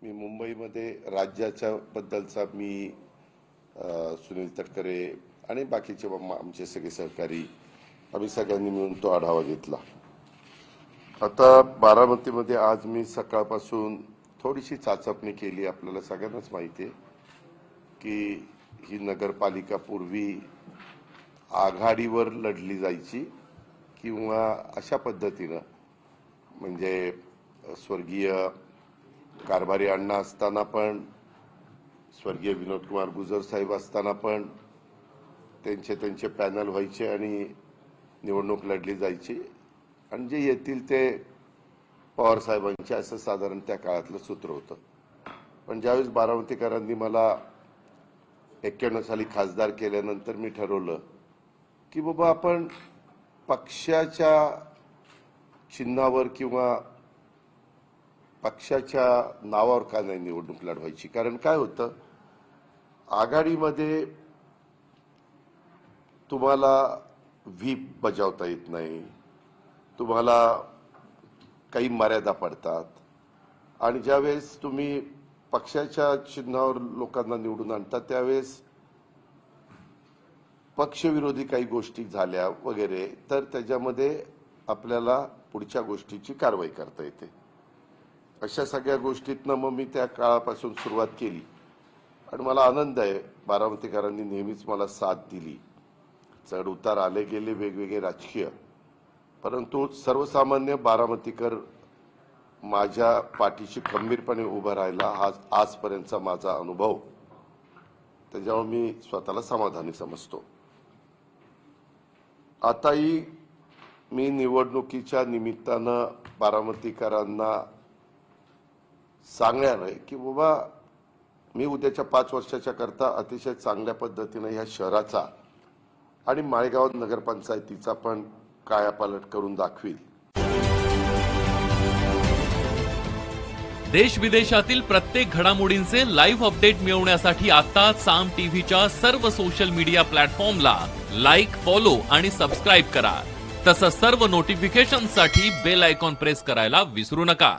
मी मुंबईमध्ये राज्याच्या बद्दलचा मी सुनील तटकरे आणि बाकीचे आमचे सगळे सहकारी आम्ही सगळ्यांनी मिळून तो आढावा घेतला। आता बारामतीमध्ये आज मी सकाळपासून थोडीशी चाचपणी केली। आपल्याला सगळ्यांनाच माहिती आहे की ही नगरपालिका पूर्वी आघाडीवर लढली जायची किंवा अशा पद्धतीने म्हणजे स्वर्गीय कारभारी अण्णा असताना पण स्वर्गीय विनोद कुमार गुजर साहेब असताना पण त्यांचे पॅनल व्हायचे आणि निवडणूक लढली जायची आणि जे येतील ते पवार साहेबांचे असं साधारण त्या काळातलं सूत्र होतं। पण ज्यावेळेस बारामतीकरांनी मला 91 साली खासदार केल्यानंतर मी ठरवलं की बाबा आपण पक्षाच्या चिन्हावर किंवा पक्षाच्या नावावर का नाही निवडणूक लढवायची। कारण काय होतं, आघाडीमध्ये तुम्हाला व्हीप बजावता येत नाही, तुम्हाला काही मर्यादा पडतात आणि ज्यावेळेस तुम्ही पक्षाच्या चिन्हावर लोकांना निवडून आणता त्यावेळेस पक्षविरोधी काही गोष्टी झाल्या वगैरे तर त्याच्यामध्ये आपल्याला पुढच्या गोष्टीची कारवाई करता येते। अशा सगळ्या गोष्टीतनं मग मी त्या काळापासून सुरुवात केली आणि मला आनंद आहे बारामतीकरांनी नेहमीच मला साथ दिली। चढ उतार आले गेले वेगवेगळे राजकीय, परंतु सर्वसामान्य बारामतीकर माझ्या पाठीशी खंबीरपणे उभा राहिला हा आजपर्यंतचा माझा अनुभव, त्याच्यामुळे मी स्वतःला समाधानी समजतो। आताही मी निवडणुकीच्या निमित्तानं बारामतीकरांना सांगणार आहे की बाबा मी उद्याच्या 5 वर्षाच्या करता अतिशय चांगल्या पद्धतीने ह्या शहराचा आणि माळेगाव नगरपंचायतीचा पण कायापालट करून दाखवील। देश विदेशातील प्रत्येक घडामोडींचे लाईव्ह अपडेट मिळवण्यासाठी आता साम टीव्हीच्या सर्व सोशल मीडिया प्लॅटफॉर्मला लाईक, फॉलो आणि सबस्क्राईब करा। तसंच सर्व नोटिफिकेशनसाठी बेल आयकॉन प्रेस करायला विसरू नका।